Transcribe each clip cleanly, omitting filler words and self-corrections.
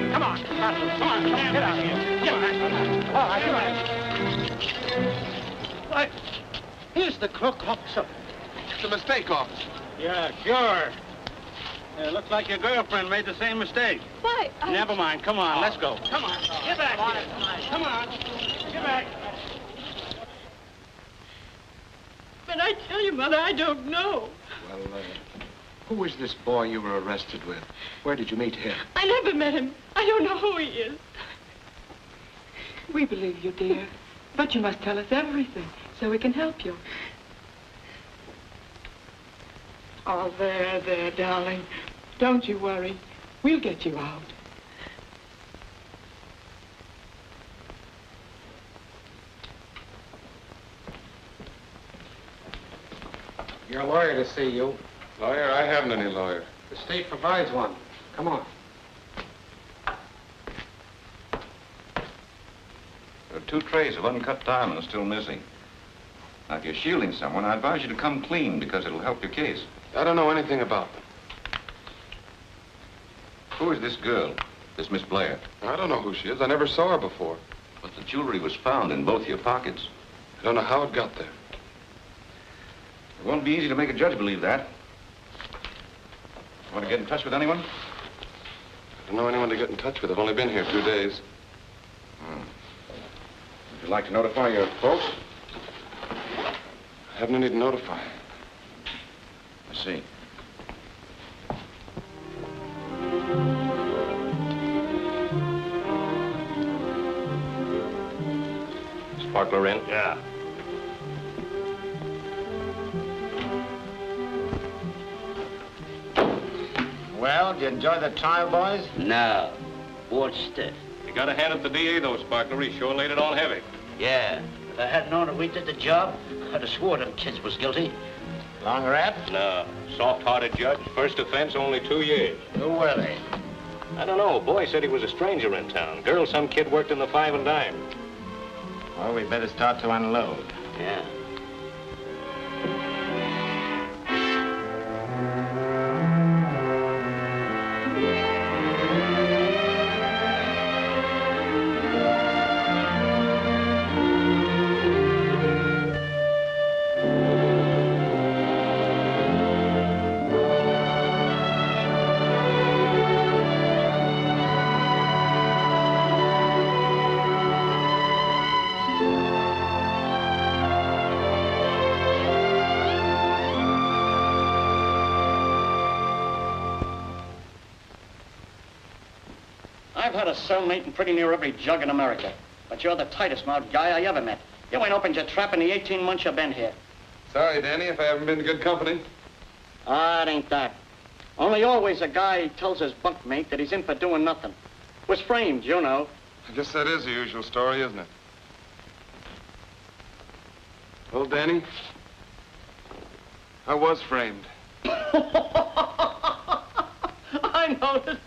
Come on, get out of here. Get back. All right, come on. What? Here's the crook, officer. It's a mistake, officer. Yeah, sure. Looks like your girlfriend made the same mistake. Why? Never mind. Come on, let's go. Come on. Get back here. Come on. Get back. But I tell you, Mother, I don't know. Well, who is this boy you were arrested with? Where did you meet him? I never met him. I don't know who he is. We believe you, dear. But you must tell us everything so we can help you. Oh, there, darling. Don't you worry. We'll get you out. Your lawyer to see you. Lawyer? I haven't any lawyer. The state provides one. Come on. There are 2 trays of uncut diamonds still missing. Now, if you're shielding someone, I advise you to come clean because it'll help your case. I don't know anything about them. Who is this girl, this Miss Blair? I don't know who she is. I never saw her before. But the jewelry was found in both your pockets. I don't know how it got there. It won't be easy to make a judge believe that. Want to get in touch with anyone? I don't know anyone to get in touch with. I've only been here 2 days. Would you like to notify your folks? I have no need to notify. I see. Sparkler in? Yeah. Well, did you enjoy the trial, boys? No. Board stiff. You gotta hand it to the DA, though, Sparkler. He sure laid it on heavy. Yeah. If I had known that we did the job, I'd have swore them kids was guilty. Long rap? No. Soft-hearted judge. First offense, only 2 years. Who were they? I don't know. Boy said he was a stranger in town. Girl, some kid worked in the 5 and dime. Well, we better start to unload. Yeah. I've had a cellmate in pretty near every jug in America. But you're the tightest-mouthed guy I ever met. You ain't opened your trap in the 18 months you've been here. Sorry, Danny, if I haven't been good company. Ah, it ain't that. Only always a guy tells his bunkmate that he's in for doing nothing. Was framed, you know. I guess that is the usual story, isn't it? Well, Danny, I was framed. I noticed.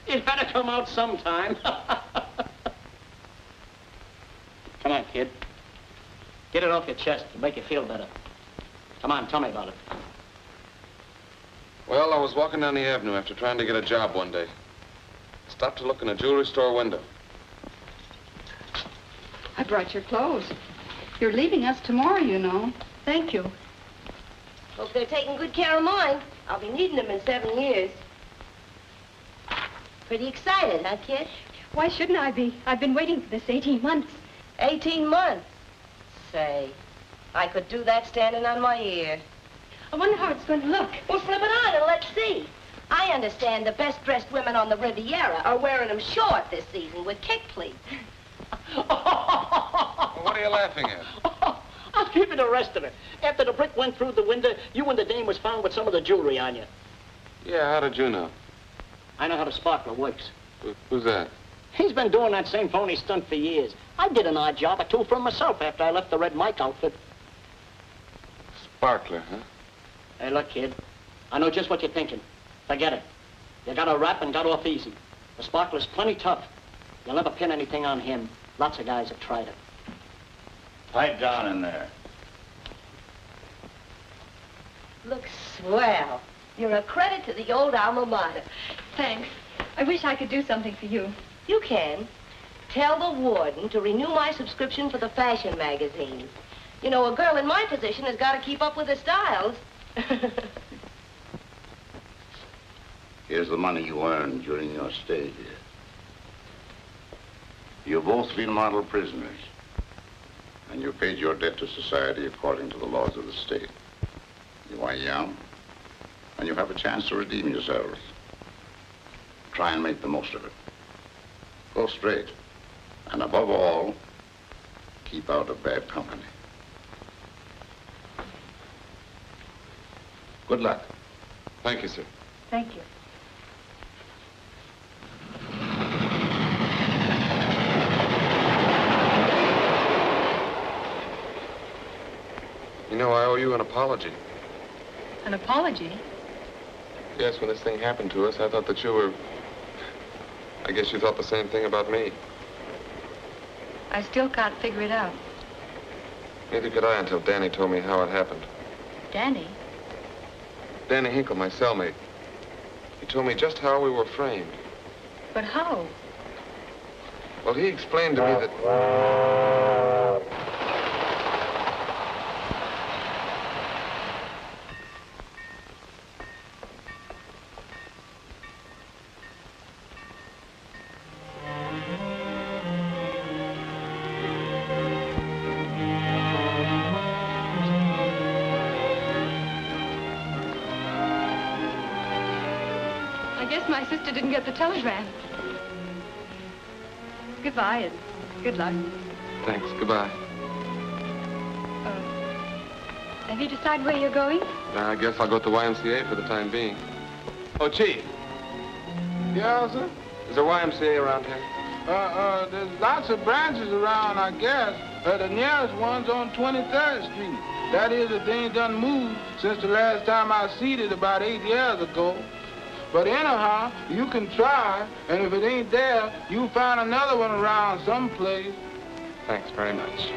It had to come out sometime. Come on, kid. Get it off your chest. It'll make you feel better. Come on, tell me about it. Well, I was walking down the avenue after trying to get a job one day. Stopped to look in a jewelry store window. I brought your clothes. You're leaving us tomorrow, you know. Thank you. Hope they're taking good care of mine. I'll be needing them in 7 years. Pretty excited, huh, kid? Why shouldn't I be? I've been waiting for this 18 months. 18 months? Say, I could do that standing on my ear. I wonder how it's going to look. Well, slip it on and let's see. I understand the best-dressed women on the Riviera are wearing them short this season with kick pleats. Well, what are you laughing at? I'll give you the rest of it. After the brick went through the window, you and the dame was found with some of the jewelry on you. Yeah, how did you know? I know how the sparkler works. Who's that? He's been doing that same phony stunt for years. I did an odd job or 2 for him myself after I left the Red Mike outfit. Sparkler, huh? Hey, look, kid. I know just what you're thinking. Forget it. You got a rap and got off easy. The sparkler's plenty tough. You'll never pin anything on him. Lots of guys have tried it. Pipe down in there. Looks swell. You're a credit to the old alma mater. Thanks. I wish I could do something for you. You can. Tell the warden to renew my subscription for the fashion magazine. You know, a girl in my position has got to keep up with the styles. Here's the money you earned during your stay here. You've both been model prisoners. And you paid your debt to society according to the laws of the state. You are young, and you have a chance to redeem yourselves. Try and make the most of it. Go straight. And above all, keep out of bad company. Good luck. Thank you, sir. Thank you. You know, I owe you an apology. An apology? Yes, when this thing happened to us, I thought that you were... I guess you thought the same thing about me. I still can't figure it out. Neither could I until Danny told me how it happened. Danny? Danny Hinkle, my cellmate. He told me just how we were framed. But how? Well, he explained to me that... My sister didn't get the telegram. Goodbye and good luck. Thanks. Goodbye. Have you decided where you're going? I guess I'll go to the YMCA for the time being. Oh, Chief. Yeah, sir? Is there YMCA around here? There's lots of branches around, I guess. The nearest one's on 23rd Street. That is, if they ain't done moved since the last time I seen it about 8 years ago. But anyhow, you can try, and if it ain't there, you'll find another one around someplace. Thanks very much.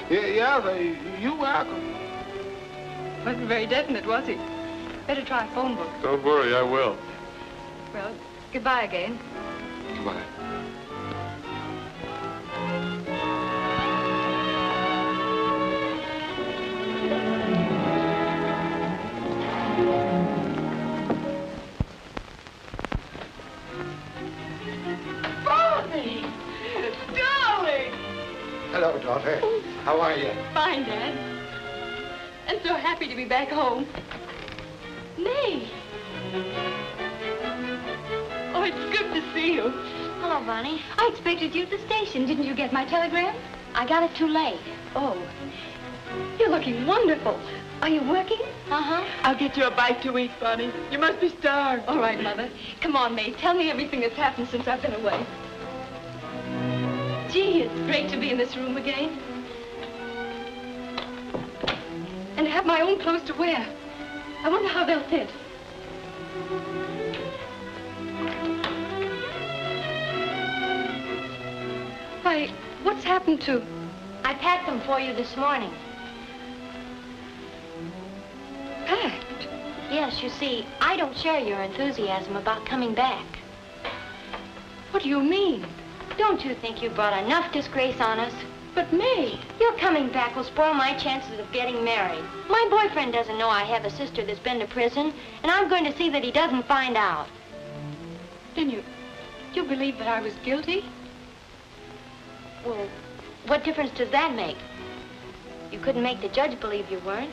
Yeah, sir, you're welcome. Wasn't very definite, was he? Better try a phone book. Don't worry, I will. Well, goodbye again. Goodbye. Hello, daughter. How are you? Fine, Dad. I'm so happy to be back home. May. Oh, it's good to see you. Hello, Bonnie. I expected you at the station. Didn't you get my telegram? I got it too late. Oh, you're looking wonderful. Are you working? Uh-huh. I'll get you a bite to eat, Bonnie. You must be starved. All right, Mother. Come on, May. Tell me everything that's happened since I've been away. Gee, it's great to be in this room again. And to have my own clothes to wear. I wonder how they'll fit. Why, what's happened to... I packed them for you this morning. Packed? Yes, you see, I don't share your enthusiasm about coming back. What do you mean? Don't you think you brought enough disgrace on us? But May... Your coming back will spoil my chances of getting married. My boyfriend doesn't know I have a sister that's been to prison, and I'm going to see that he doesn't find out. Then you believe that I was guilty? Well, what difference does that make? You couldn't make the judge believe you weren't.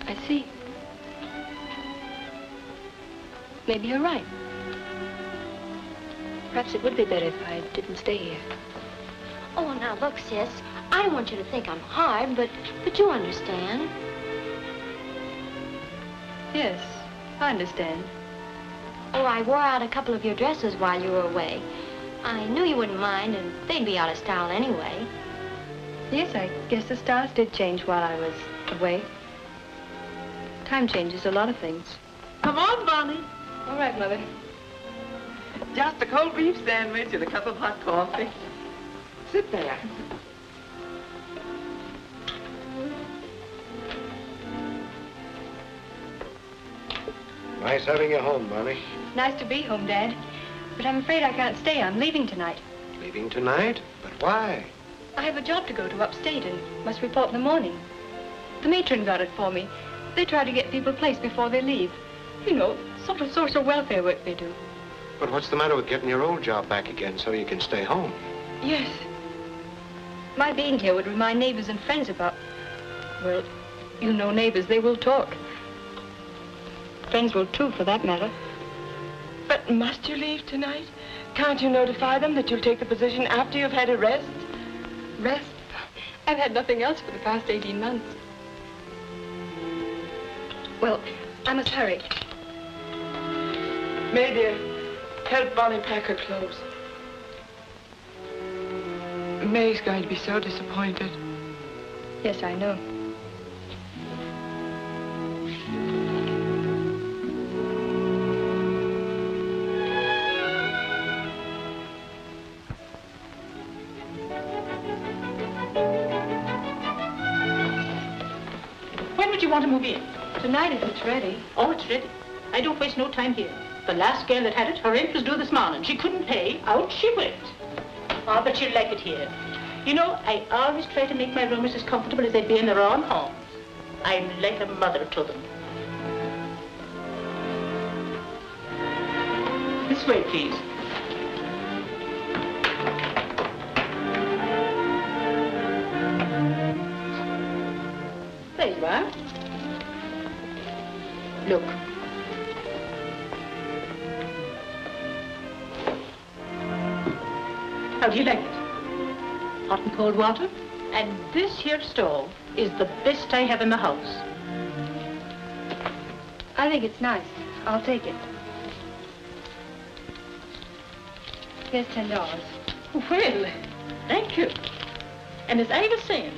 I see. Maybe you're right. Perhaps it would be better if I didn't stay here. Oh, now look, sis. I don't want you to think I'm hard, but you understand. Yes, I understand. Oh, I wore out a couple of your dresses while you were away. I knew you wouldn't mind, and they'd be out of style anyway. Yes, I guess the styles did change while I was away. Time changes a lot of things. Come on, Bonnie. All right, Mother. Just a cold beef sandwich and a cup of hot coffee. Sit there. Nice having you home, Bonnie. Nice to be home, Dad. But I'm afraid I can't stay. I'm leaving tonight. Leaving tonight? But why? I have a job to go to upstate and must report in the morning. The matron got it for me. They try to get people placed before they leave. You know, sort of social welfare work they do. But what's the matter with getting your old job back again so you can stay home? Yes. My being here would remind neighbors and friends about... Well, you know neighbors, they will talk. Friends will too, for that matter. But must you leave tonight? Can't you notify them that you'll take the position after you've had a rest? Rest? I've had nothing else for the past 18 months. Well, I must hurry. May, dear, help Bonnie pack her clothes. May's going to be so disappointed. Yes, I know. When would you want to move in? Tonight, if it's ready. Oh, it's ready. I don't waste no time here. The last girl that had it, her rent was due this morning. She couldn't pay. Out she went. Oh, but she'll like it here. You know, I always try to make my roomers as comfortable as they'd be in their own homes. I'm like a mother to them. This way, please. There you are. Look. How do you like it? Hot and cold water? And this here stove is the best I have in the house. I think it's nice. I'll take it. Here's $10. Well, thank you. And as I was saying,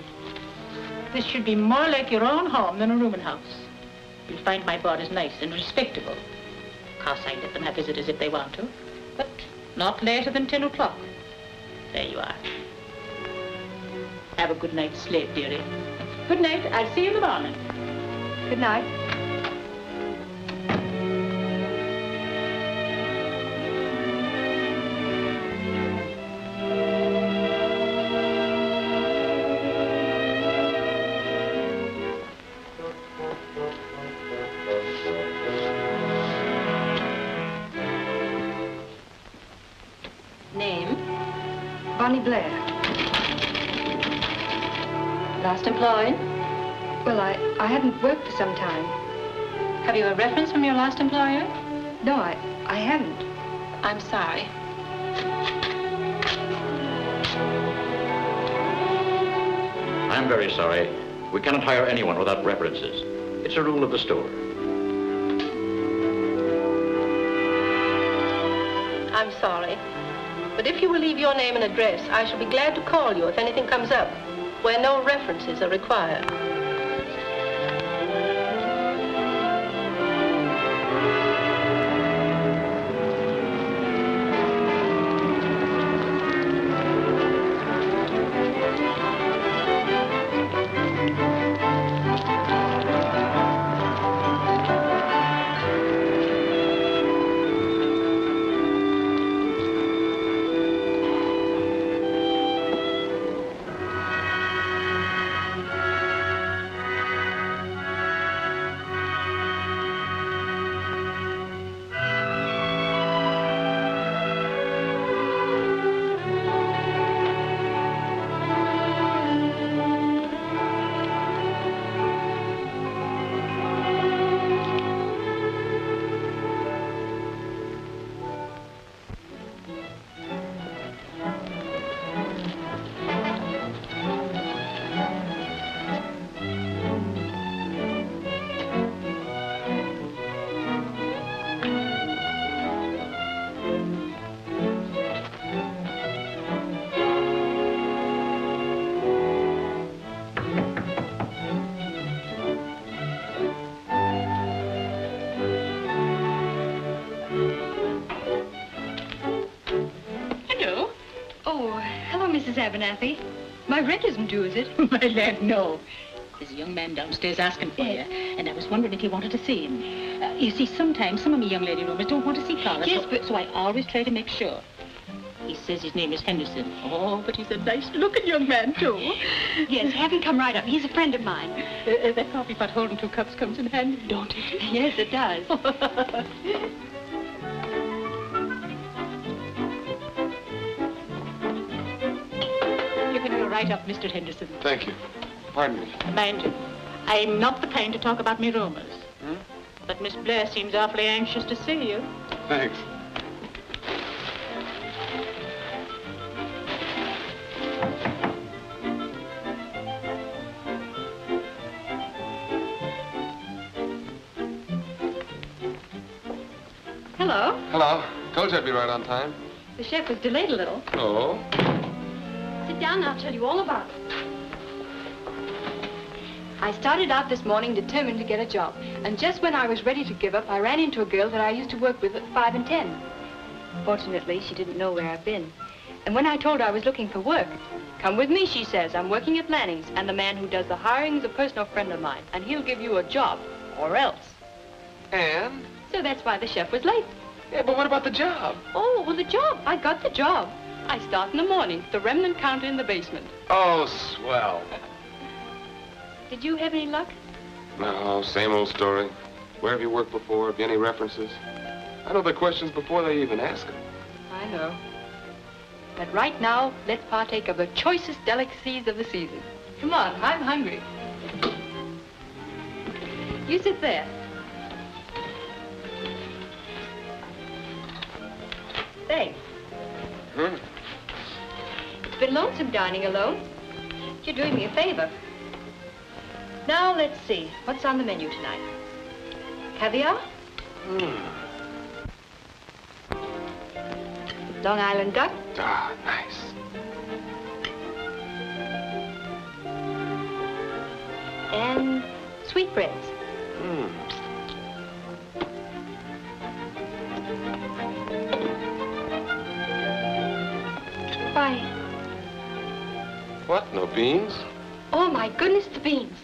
this should be more like your own home than a rooming house. You'll find my board is nice and respectable. Of course, I let them have visitors if they want to, but not later than 10 o'clock. There you are. Have a good night's sleep, dearie. Good night. I'll see you in the morning. Good night. Name? Bonnie Blair. Last employed? Well, I hadn't worked for some time. Have you a reference from your last employer? No, I haven't. I'm sorry. I'm very sorry. We cannot hire anyone without references. It's a rule of the store. I'm sorry. But if you will leave your name and address, I shall be glad to call you if anything comes up where no references are required. Oh, hello, Mrs. Abernathy. My rent isn't due, is it? My lad, no. There's a young man downstairs asking for you, and I was wondering if you wanted to see him. You see, sometimes some of me young lady roomers don't want to see callers. Yes, but... So I always try to make sure. He says his name is Henderson. Oh, but he's a nice-looking young man, too. Yes, have him come right up. He's a friend of mine. That coffee pot holding 2 cups comes in handy, don't it? Yes, it does. You can go right up, Mr. Henderson. Thank you. Pardon me. Mind you, I'm not the kind to talk about me rumors. Hmm? But Miss Blair seems awfully anxious to see you. Thanks. Hello. Hello. Told you I'd be right on time. The chef was delayed a little. Oh? Sit down and I'll tell you all about it. I started out this morning determined to get a job. And just when I was ready to give up, I ran into a girl that I used to work with at 5 and 10. Fortunately, she didn't know where I've been. And when I told her I was looking for work, come with me, she says. I'm working at Lanning's, and the man who does the hiring is a personal friend of mine, and he'll give you a job, or else. And? So that's why the chef was late. Yeah, but what about the job? Oh, well, the job. I got the job. I start in the morning, the remnant counter in the basement. Oh, swell. Did you have any luck? No, same old story. Where have you worked before? Have you any references? I know the questions before they even ask them. I know. But right now, let's partake of the choicest delicacies of the season. Come on, I'm hungry. You sit there. Thanks. Hmm? It's been lonesome dining alone. You're doing me a favor. Now, let's see. What's on the menu tonight? Caviar? Long Island duck? Ah, nice. And sweetbreads. Why? What? No beans? Oh, my goodness, the beans.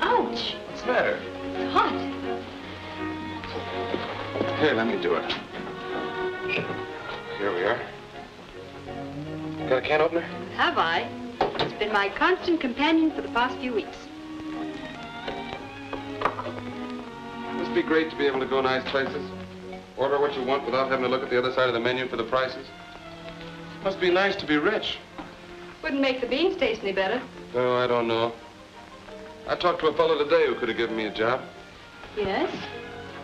Ouch. What's the matter? It's hot. Here, let me do it. Here we are. Got a can opener? Have I? It's been my constant companion for the past few weeks. Must be great to be able to go nice places. Order what you want without having to look at the other side of the menu for the prices. Must be nice to be rich. Wouldn't make the beans taste any better. No, I don't know. I talked to a fellow today who could have given me a job. Yes?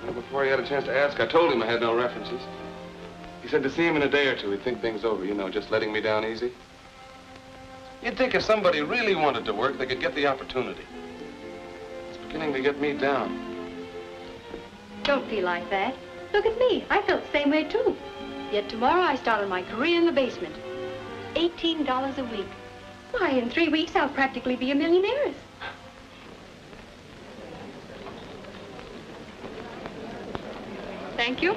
Well, before he had a chance to ask, I told him I had no references. He said to see him in a day or two, he'd think things over, you know, just letting me down easy. You'd think if somebody really wanted to work, they could get the opportunity. It's beginning to get me down. Don't feel like that. Look at me. I felt the same way, too. Yet tomorrow I start on my career in the basement. $18 a week. Why, in 3 weeks, I'll practically be a millionaire. Thank you.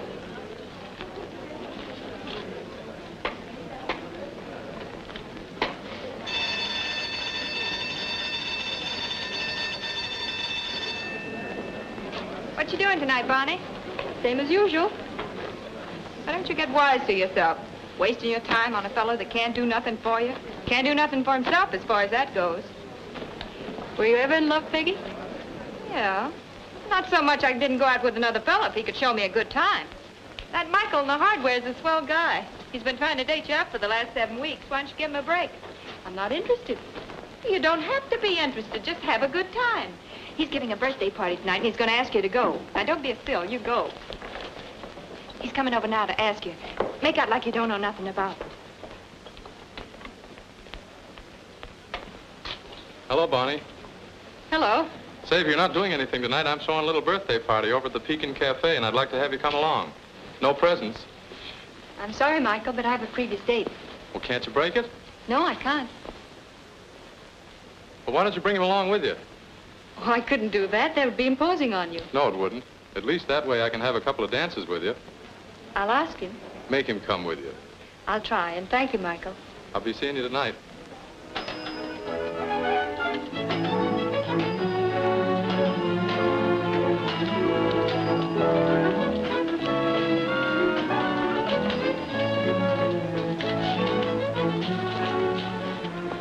What you doing tonight, Bonnie? Same as usual. Why don't you get wise to yourself? Wasting your time on a fellow that can't do nothing for you. Can't do nothing for himself as far as that goes. Were you ever in love, Piggy? Yeah. Not so much I didn't go out with another fellow if he could show me a good time. That Michael in the hardware's a swell guy. He's been trying to date you up for the last 7 weeks. Why don't you give him a break? I'm not interested. You don't have to be interested. Just have a good time. He's giving a birthday party tonight, and he's going to ask you to go. Now, don't be a still. You go. He's coming over now to ask you. Make out like you don't know nothing about it. Hello, Bonnie. Hello. Say, if you're not doing anything tonight, I'm throwing a little birthday party over at the Pekin Cafe, and I'd like to have you come along. No presents. I'm sorry, Michael, but I have a previous date. Well, can't you break it? No, I can't. Well, why don't you bring him along with you? Oh, I couldn't do that. That would be imposing on you. No, it wouldn't. At least that way I can have a couple of dances with you. I'll ask him. Make him come with you. I'll try, and thank you, Michael. I'll be seeing you tonight.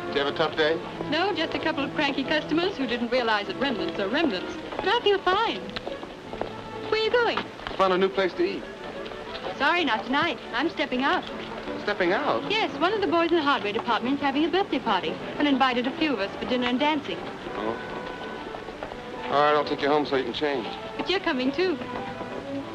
Did you have a tough day? No, just a couple of cranky customers who didn't realize that remnants are remnants. But I feel fine. Where are you going? Found a new place to eat. Sorry, not tonight. I'm stepping out. Stepping out? Yes, one of the boys in the hardware department is having a birthday party and invited a few of us for dinner and dancing. Oh. All right, I'll take you home so you can change. But you're coming, too.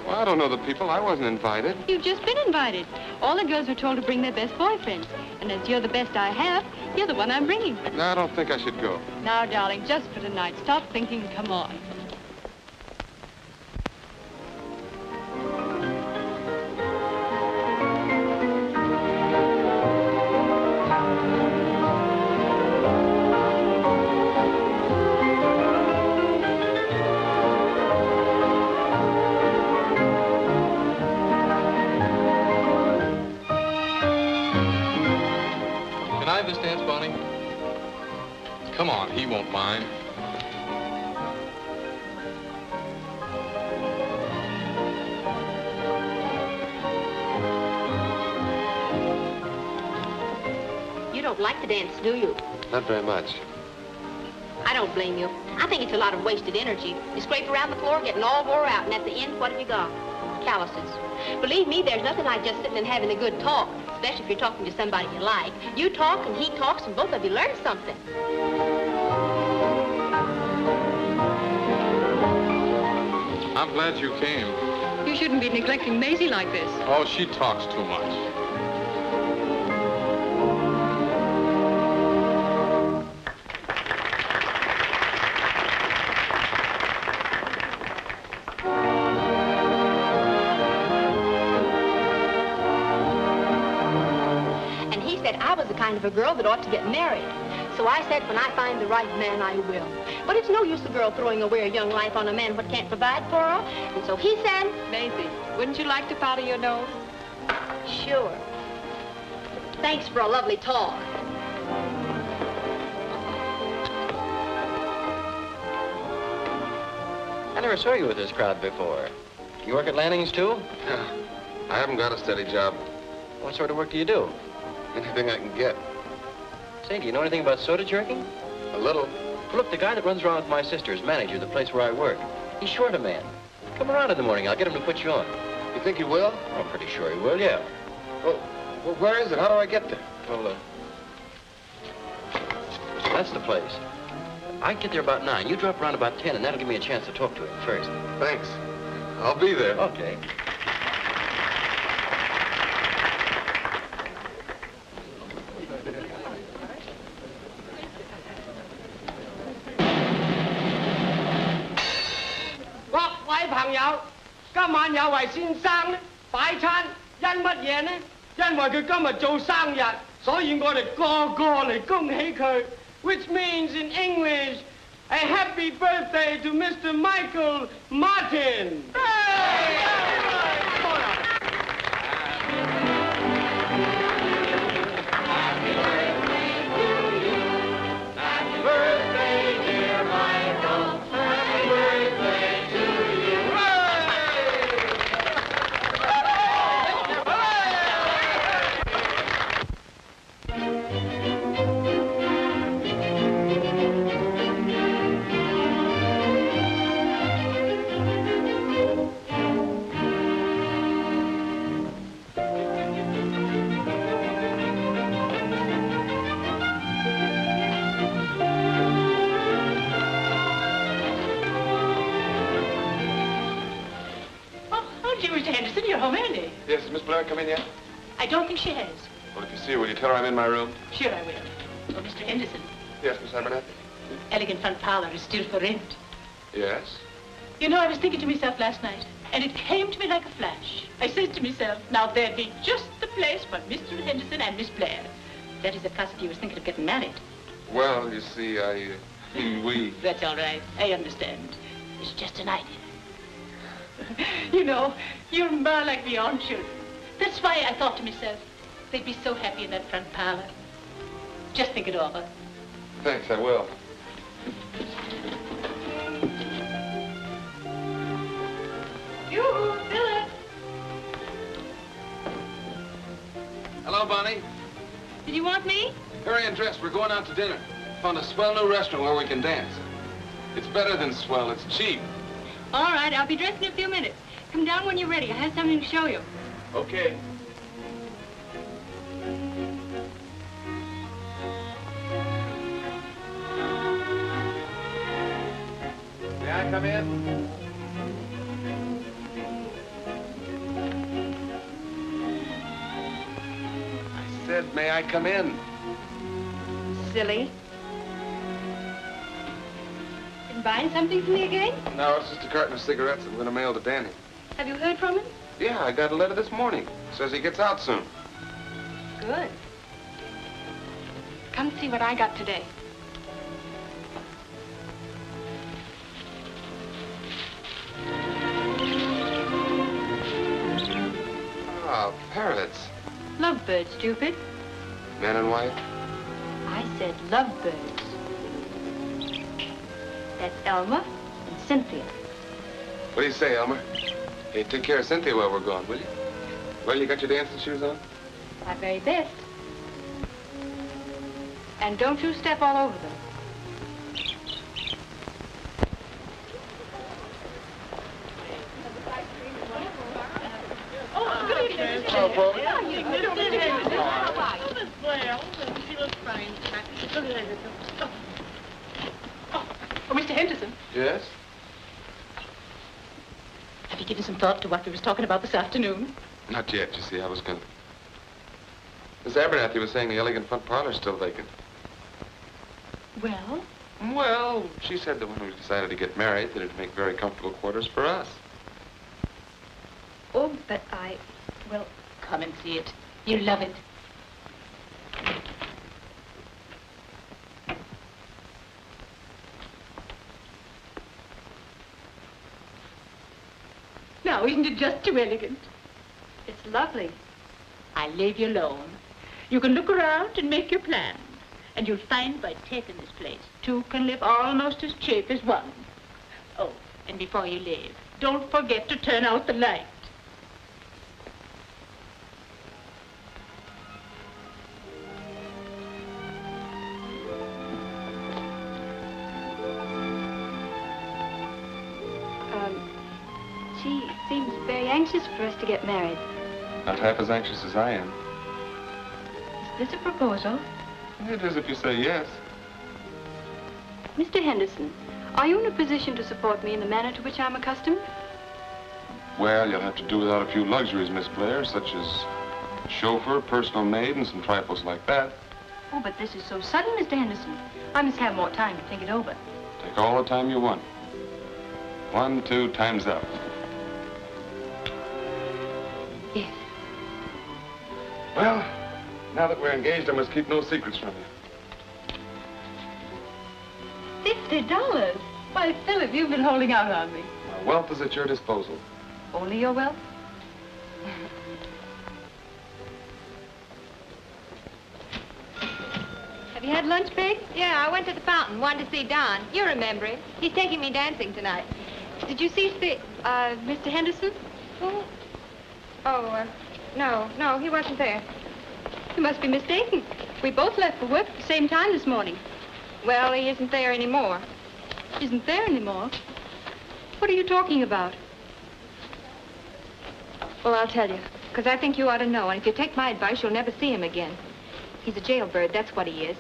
Well, I don't know the people. I wasn't invited. You've just been invited. All the girls were told to bring their best boyfriends. And as you're the best I have, you're the one I'm bringing. No, I don't think I should go. Now, darling, just for tonight, stop thinking and come on. This dance, Bonnie? Come on, he won't mind. You don't like to dance, do you? Not very much. I don't blame you. I think it's a lot of wasted energy. You scrape around the floor, getting all wore out, and at the end, what have you got? Calluses. Believe me, there's nothing like just sitting and having a good talk, especially if you're talking to somebody you like. You talk and he talks and both of you learn something. I'm glad you came. You shouldn't be neglecting Maisie like this. Oh, she talks too much. Of a girl that ought to get married. So I said, when I find the right man, I will. But it's no use a girl throwing away her young life on a man what can't provide for her. And so he said... Maisie, wouldn't you like to powder your nose? Sure. Thanks for a lovely talk. I never saw you with this crowd before. You work at Lanning's, too? Yeah. I haven't got a steady job. What sort of work do you do? Anything I can get. Say, do you know anything about soda jerking? A little. Well, look, the guy that runs around with my sister is manager, the place where I work. He's short a man. Come around in the morning. I'll get him to put you on. You think he will? I'm pretty sure he will, yeah. Well, where is it? How do I get there? Well, that's the place. I get there about 9. You drop around about 10, and that'll give me a chance to talk to him first. Thanks. I'll be there. Okay. Which means in English, a happy birthday to Mr. Michael Martin. Yes, has Miss Blair come in yet? I don't think she has. Well, if you see her, will you tell her I'm in my room? Sure I will. Oh, Mr. Henderson, Yes, Miss Abernathy? elegant front parlor is still for rent. Yes? You know, I was thinking to myself last night, and it came to me like a flash. I said to myself, now there'd be just the place for Mr. Henderson and Miss Blair. That is, if Cassidy was thinking of getting married. Well, you see, we... That's all right. I understand. It's just an idea. You know, you're more like my own children. That's why I thought to myself, they'd be so happy in that front parlor. Just think it over. Thanks, I will. You, Philip. Hello, Bonnie. Did you want me? Hurry and dress. We're going out to dinner. Found a swell new restaurant where we can dance. It's better than swell. It's cheap. All right, I'll be dressed in a few minutes. Come down when you're ready. I have something to show you. Okay. May I come in? I said, may I come in? Silly. Been buying something for me again? No, it's just a carton of cigarettes I'm going to mail to Danny. Have you heard from him? Yeah, I got a letter this morning. Says he gets out soon. Good. Come see what I got today. Ah, parrots. Lovebirds, stupid. Man and wife? I said lovebirds. That's Elmer and Cynthia. What do you say, Elmer? Hey, take care of Cynthia while we're gone, will you? Well, you got your dancing shoes on? My very best. And don't you step all over them. Hello, folks. Oh, Mr. Henderson, Yes? have you given some thought to what we was talking about this afternoon? Not yet, you see. I was gonna... Miss Abernathy was saying the elegant front parlor's still vacant. Well? Well, she said that when we decided to get married, that it'd make very comfortable quarters for us. Oh, but well... Come and see it. You'll love it. Now, isn't it just too elegant? It's lovely. I'll leave you alone. You can look around and make your plans. And you'll find by taking this place, two can live almost as cheap as one. Oh, and before you leave, don't forget to turn out the light. She seems very anxious for us to get married. Not half as anxious as I am. Is this a proposal? It is if you say yes. Mr. Henderson, are you in a position to support me in the manner to which I'm accustomed? Well, you'll have to do without a few luxuries, Miss Blair, such as chauffeur, personal maid, and some trifles like that. Oh, but this is so sudden, Mr. Henderson. I must have more time to think it over. Take all the time you want. 1, 2, time's up. Yes. Well, now that we're engaged, I must keep no secrets from you. $50? Why, Philip, you've been holding out on me. My wealth is at your disposal. Only your wealth? Have you had lunch, Peg? Yeah, I went to the fountain, wanted to see Don. You remember him. He's taking me dancing tonight. Did you see Mr. Henderson? Who? Oh, no, he wasn't there. You must be mistaken. We both left for work at the same time this morning. Well, he isn't there anymore. Isn't there anymore? What are you talking about? Well, I'll tell you, because I think you ought to know, and if you take my advice, you'll never see him again. He's a jailbird, that's what he is.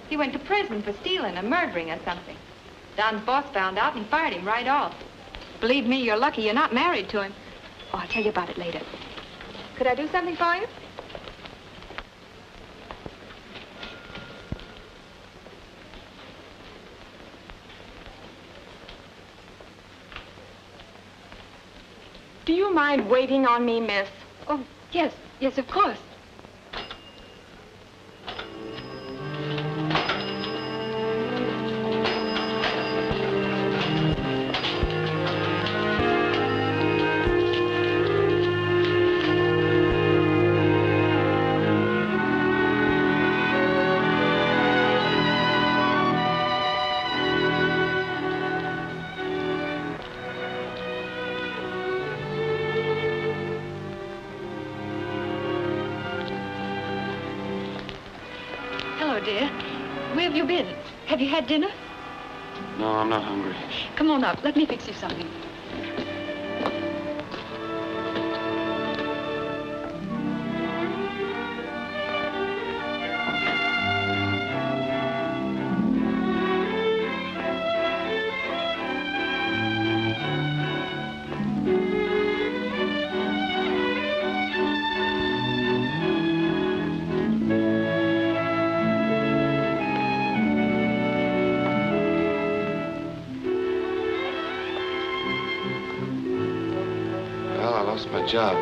He went to prison for stealing or murdering or something. Don's boss found out and fired him right off. Believe me, you're lucky you're not married to him. Oh, I'll tell you about it later. Could I do something for you? Do you mind waiting on me, miss? Oh, yes, of course. Hello, dear. Where have you been? Have you had dinner? No, I'm not hungry. Come on up. Let me fix you something. Well, I lost my job.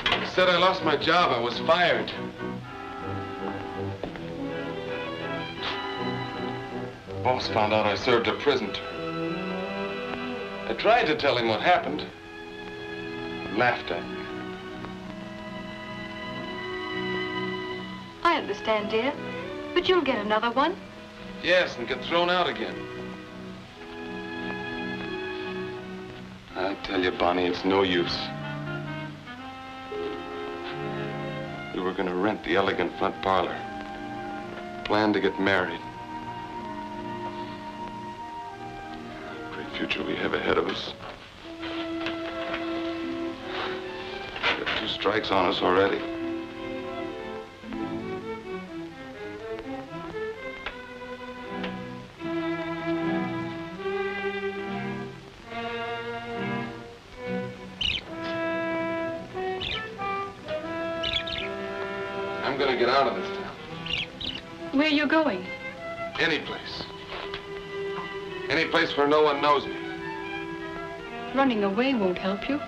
I said I lost my job. I was fired. Boss found out I served a prison term. I tried to tell him what happened. He laughed at me. I understand, dear. But you'll get another one. Yes, and get thrown out again. I tell you, Bonnie, it's no use. We were going to rent the elegant front parlor. Planned to get married. Great future we have ahead of us. We've got 2 strikes on us already. I'm gonna get out of this town. Where are you going? Any place. Any place where no one knows me. Running away won't help you.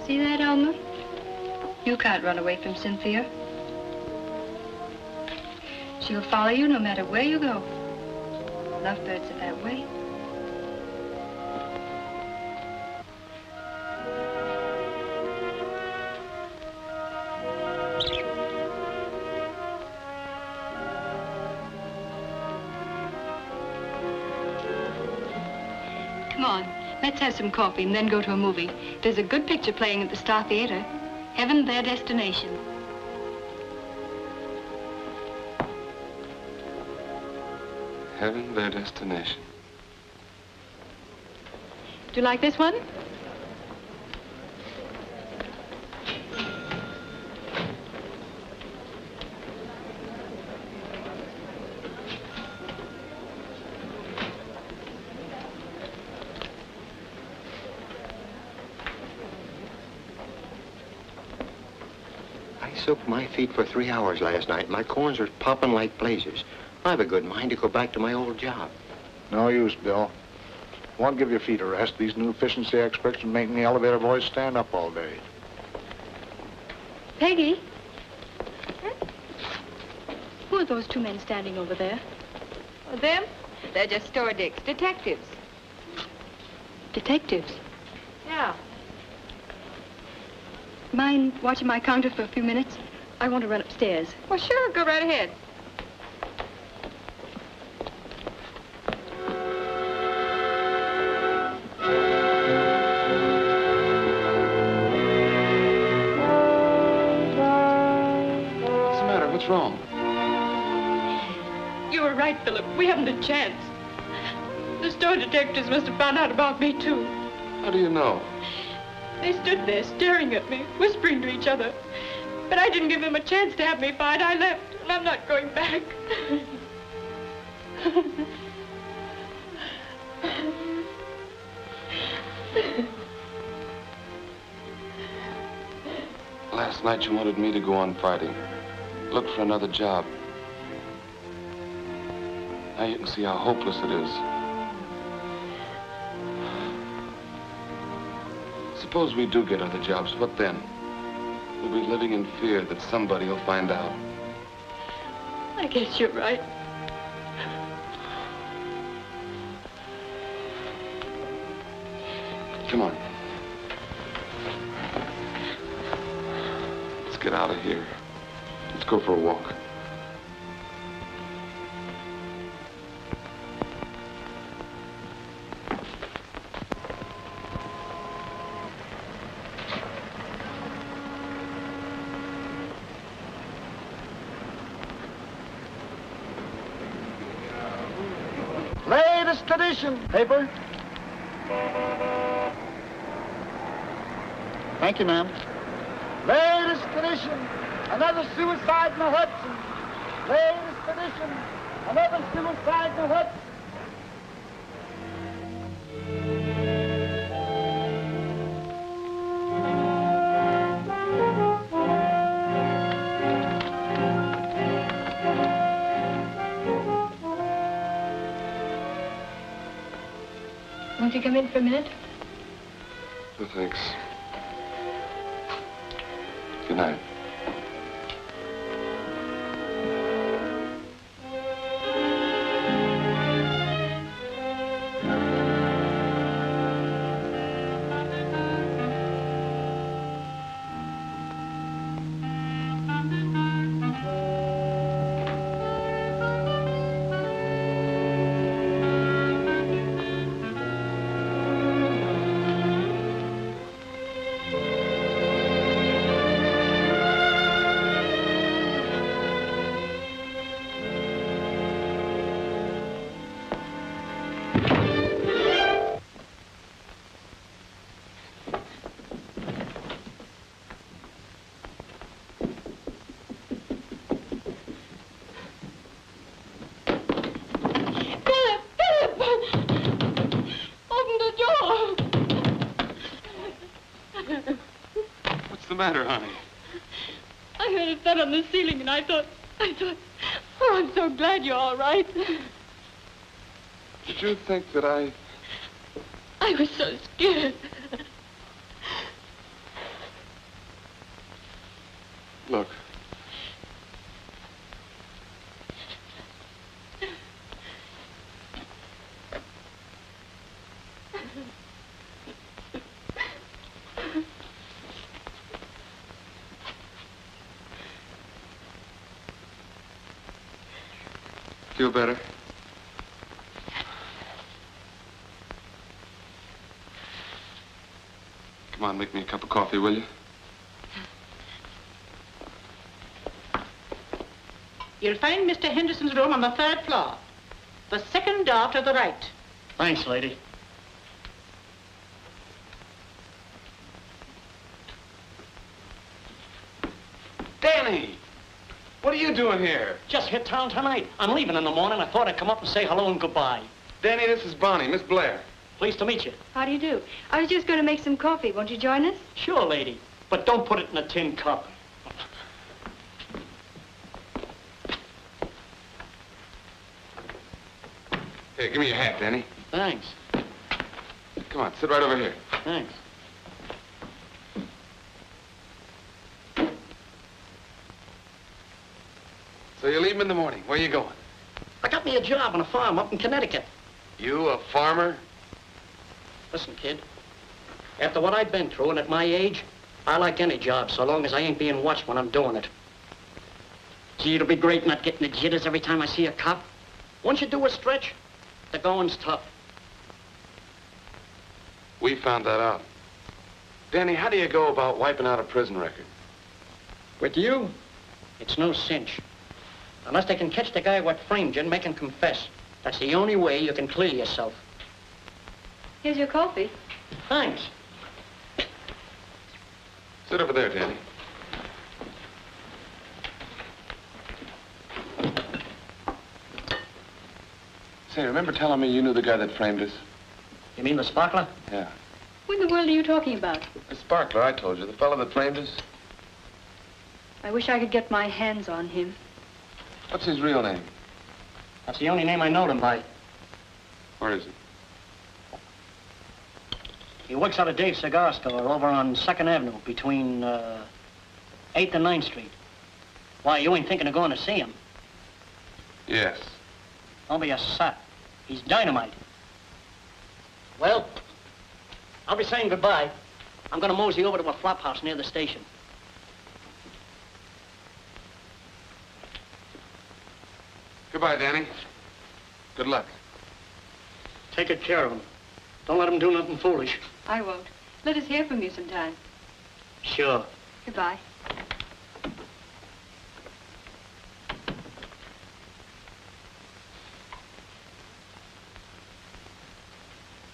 See that, Elmer? You can't run away from Cynthia. She'll follow you no matter where you go. Lovebirds are that way. Come on, let's have some coffee and then go to a movie. There's a good picture playing at the Star Theater. Heaven, Their Destination. Heaven, Their Destination. Do you like this one? I soaked my feet for 3 hours last night. My corns are popping like blazes. I've a good mind to go back to my old job. No use, Bill. Won't give your feet a rest. These new efficiency experts are making the elevator boys stand up all day. Peggy? Who are those 2 men standing over there? Well, them? They're just store dicks. Detectives. Detectives? Yeah. Mind watching my counter for a few minutes? I want to run upstairs. Well, sure. Go right ahead. What's the matter? What's wrong? You were right, Philip. We haven't a chance. The store detectives must have found out about me, too. How do you know? They stood there staring at me, whispering to each other. But I didn't give them a chance to have me fired. I left, and I'm not going back. Last night you wanted me to go on fighting. Look for another job. Now you can see how hopeless it is. Suppose we do get other jobs, what then? We'll be living in fear that somebody will find out. I guess you're right. Come on. get out of here. Let's go for a walk. Latest edition, paper. Thank you, ma'am. Latest edition, another suicide in the Hudson. Latest edition, another suicide in the Hudson. Won't you come in for a minute? No, thanks. Good night. What's the matter, honey? I heard a thud on the ceiling, and I thought, oh, I'm so glad you're all right. Did you think that I was so scared. Look. Feel better? Come on, make me a cup of coffee, will you? You'll find Mr. Henderson's room on the 3rd floor. The 2nd door to the right. Thanks, lady. Danny! What are you doing here? Just hit town tonight. I'm leaving in the morning. I thought I'd come up and say hello and goodbye. Danny, this is Bonnie, Miss Blair. Pleased to meet you. How do you do? I was just going to make some coffee. Won't you join us? Sure, lady. But don't put it in a tin cup. Here, give me your hat, Danny. Thanks. Come on, sit right over here. Thanks. So you leave him in the morning. Where you going? I got me a job on a farm up in Connecticut. You, a farmer? Listen, kid. After what I've been through, and at my age, I like any job so long as I ain't being watched when I'm doing it. Gee, it'll be great not getting the jitters every time I see a cop. Once you do a stretch, the going's tough. We found that out. Danny, how do you go about wiping out a prison record? With you, it's no cinch. Unless they can catch the guy what framed you and make him confess. That's the only way you can clear yourself. Here's your coffee. Thanks. Sit over there, Danny. Say, remember telling me you knew the guy that framed us? You mean the sparkler? Yeah. Who in the world are you talking about? The sparkler, I told you. The fellow that framed us. I wish I could get my hands on him. What's his real name? That's the only name I know him by. Where is he? He works out of Dave's cigar store over on 2nd Avenue between 8th and 9th Street. Why, you ain't thinking of going to see him? Yes. Don't be a sot. He's dynamite. Well, I'll be saying goodbye. I'm gonna mosey over to a flop house near the station. Goodbye, Danny. Good luck. Take good care of him. Don't let him do nothing foolish. I won't. Let us hear from you sometime. Sure. Goodbye.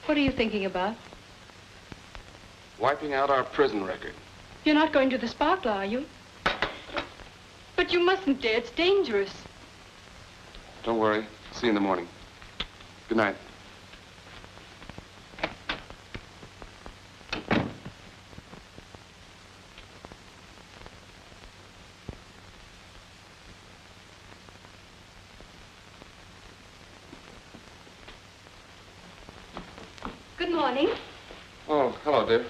What are you thinking about? Wiping out our prison record. You're not going to the Sparkler, are you? But you mustn't dare. It's dangerous. Don't worry. See you in the morning. Good night. Good morning. Oh, hello, dear.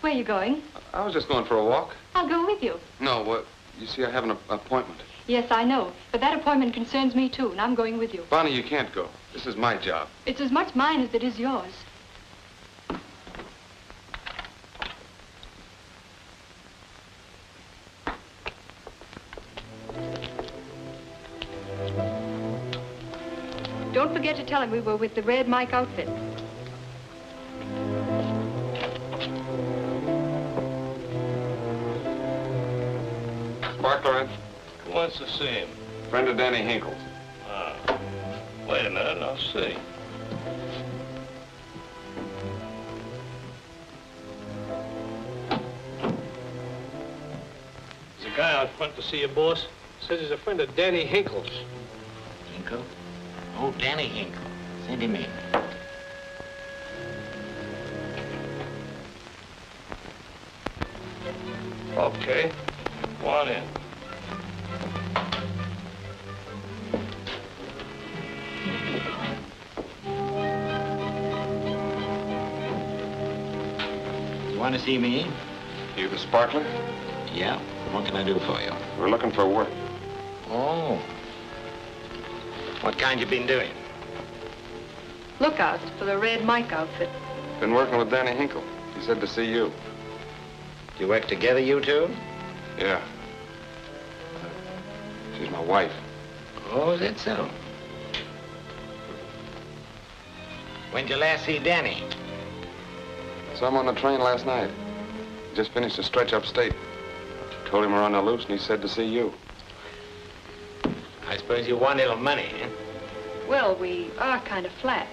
Where are you going? I was just going for a walk. I'll go with you. No, you see, I have an appointment. Yes, I know. But that appointment concerns me, too, and I'm going with you. Bonnie, you can't go. This is my job. It's as much mine as it is yours. Don't forget to tell him we were with the Red Mike outfit. Sparkler in? Who wants to see him? Friend of Danny Hinkle's. Ah. Wait a minute, I'll see. There's a guy out front to see your boss. Says he's a friend of Danny Hinkle's. Hinkle? Oh, Danny Hinkle. Send him in. Okay. Go on in. You want to see me? You the Sparkler? Yeah. What can I do for you? We're looking for work. Oh. What kind you been doing? Look out for the Red Mike outfit. Been working with Danny Hinkle. He said to see you. You work together, you two? Yeah. She's my wife. Oh, is that so? When'd you last see Danny? Saw him on the train last night. Just finished a stretch upstate. Told him we're on the loose, and he said to see you. I suppose you want a little money, eh? Well, we are kind of flat.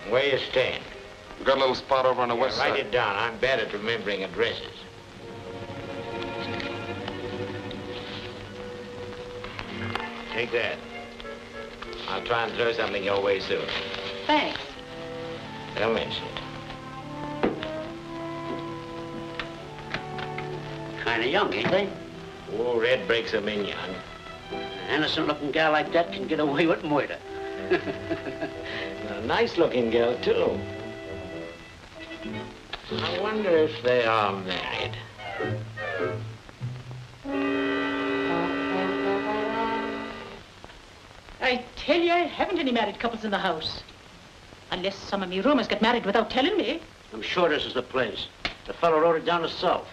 Where you staying? We got a little spot over on the west Write side. it down. I'm bad at remembering addresses. Take that. I'll try and throw something your way soon. Thanks. Don't mention it. Kind of young, ain't they? Oh, Red breaks them in young. An innocent-looking gal like that can get away with murder. A nice-looking girl, too. I wonder if they are married. I tell you, I haven't any married couples in the house. Unless some of me roomers get married without telling me. I'm sure this is the place. The fellow wrote it down himself.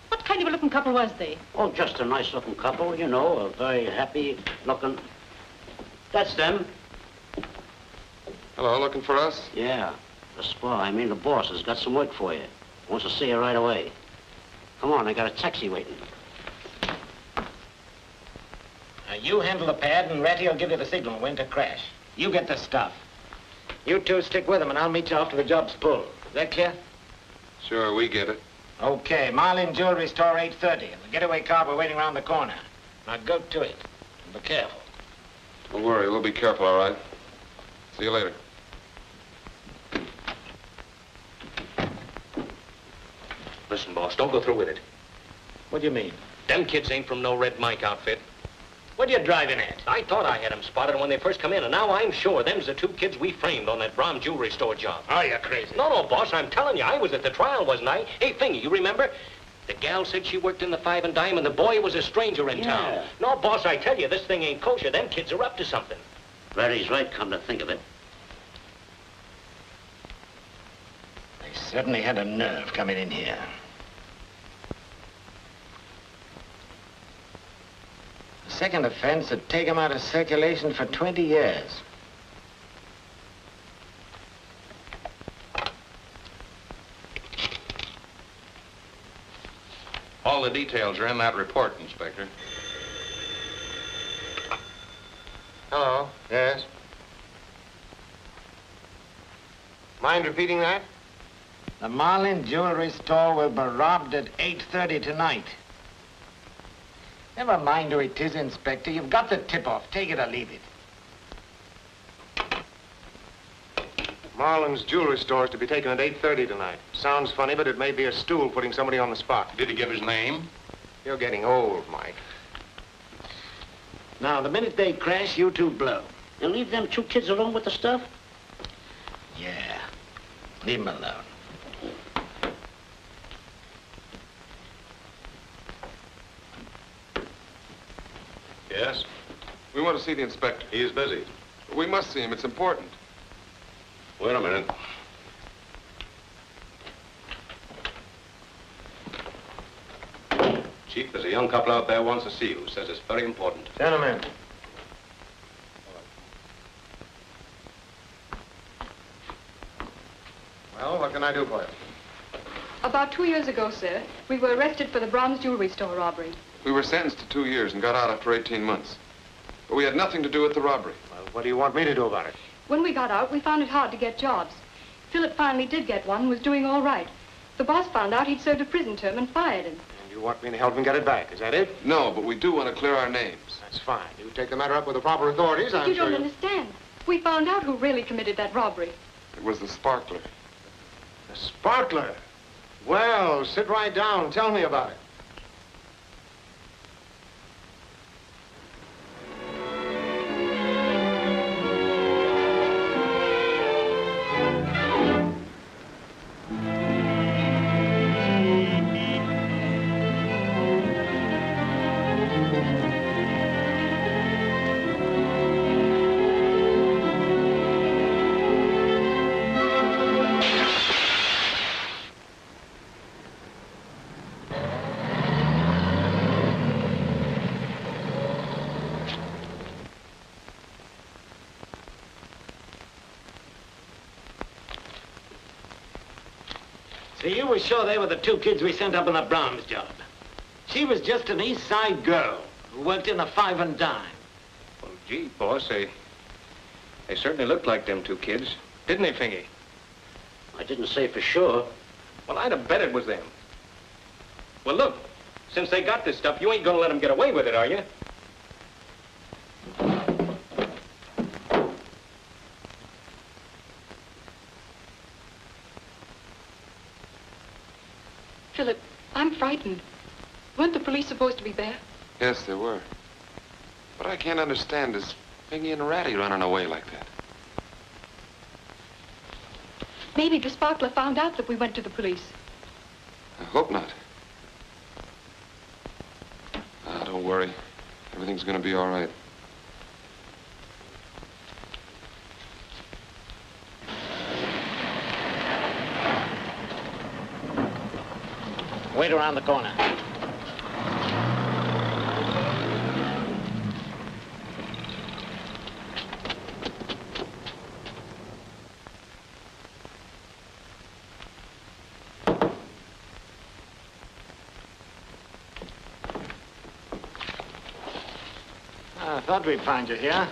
What kind of a looking couple was they? Oh, just a nice-looking couple, you know, a very happy-looking... That's them. Hello, looking for us? Yeah. The spa, the boss has got some work for you. Wants to see you right away. Come on, I got a taxi waiting. Now, you handle the pad, and Ratty will give you the signal when to crash. You get the stuff. You two stick with him, and I'll meet you after the job's pulled. Is that clear? Sure, we get it. Okay, Marlin Jewelry Store, 8:30. The getaway car will be waiting around the corner. Now, go to it. And be careful. Don't worry, we'll be careful, all right? See you later. Listen, boss, don't go through with it. What do you mean? Them kids ain't from no Red Mike outfit. What are you driving at? I thought I had them spotted when they first come in, and now I'm sure them's the two kids we framed on that Brom jewelry store job. Oh, you're crazy. No, boss, I'm telling you, I was at the trial, wasn't I? Hey, Fingy, you remember? The gal said she worked in the Five and Dime, and the boy was a stranger in town. No, boss, I tell you, this thing ain't kosher. Them kids are up to something. Ratty's right, come to think of it. They certainly had a nerve coming in here. second offense would take him out of circulation for 20 years. All the details are in that report, Inspector. Hello. Yes? Mind repeating that? The Marlin Jewelry Store will be robbed at 8:30 tonight. Never mind who it is, Inspector. You've got the tip-off. Take it or leave it. Marlin's jewelry store is to be taken at 8:30 tonight. Sounds funny, but it may be a stool putting somebody on the spot. Did he give his name? You're getting old, Mike. Now, the minute they crash, you two blow. You leave them two kids alone with the stuff? Yeah. Leave them alone. Yes? We want to see the inspector. He is busy. We must see him. It's important. Wait a minute. Chief, there's a young couple out there wants to see you. Says it's very important. Gentlemen. Well, what can I do for you? About 2 years ago, sir, we were arrested for the bronze jewelry store robbery. We were sentenced to 2 years and got out after 18 months. But we had nothing to do with the robbery. Well, what do you want me to do about it? When we got out, we found it hard to get jobs. Philip finally did get one and was doing all right. The boss found out he'd served a prison term and fired him. And you want me to help him get it back, is that it? No, but we do want to clear our names. That's fine. You take the matter up with the proper authorities, But I'm you sure don't understand. We found out who really committed that robbery. It was the sparkler. The sparkler? Well, sit right down. Tell me about it. So you were sure they were the two kids we sent up on the Brahms job? She was just an East Side girl who worked in a 5 and dime. Well, gee, boss, they certainly looked like them two kids. Didn't they, Fingy? I didn't say for sure. Well, I'd have bet it was them. Well, look, since they got this stuff, you ain't gonna let them get away with it, are you? Philip, I'm frightened. Weren't the police supposed to be there? Yes, they were. But I can't understand is Fingy and Ratty running away like that. Maybe the sparkler found out that we went to the police. I hope not. Don't worry. Everything's gonna be all right. Wait around the corner. I thought we'd find you here.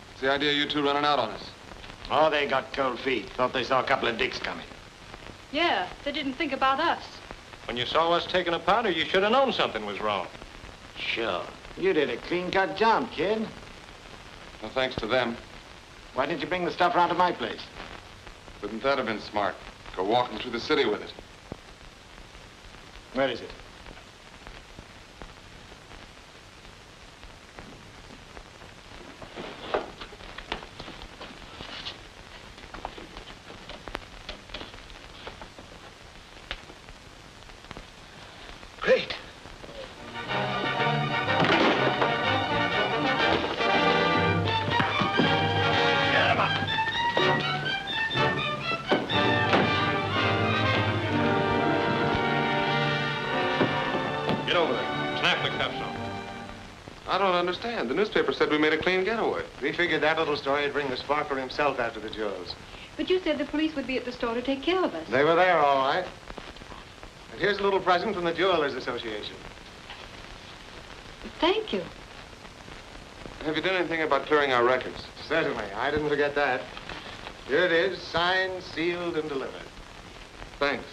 What's the idea of you two running out on us? Oh, they got cold feet. Thought they saw a couple of dicks coming. Yeah, they didn't think about us. When you saw us taking a powder, you should have known something was wrong. Sure. You did a clean-cut job, kid. No thanks to them. Why didn't you bring the stuff round to my place? Wouldn't that have been smart? Go walking through the city with it. Where is it? Great. Get over there. Snap the cuffs on. I don't understand. The newspaper said we made a clean getaway. We figured that little story would bring the sparkler himself after the jewels. But you said the police would be at the store to take care of us. They were there, all right. And here's a little present from the Jewelers Association. Thank you. Have you done anything about clearing our records? Certainly. I didn't forget that. Here it is, signed, sealed, and delivered. Thanks.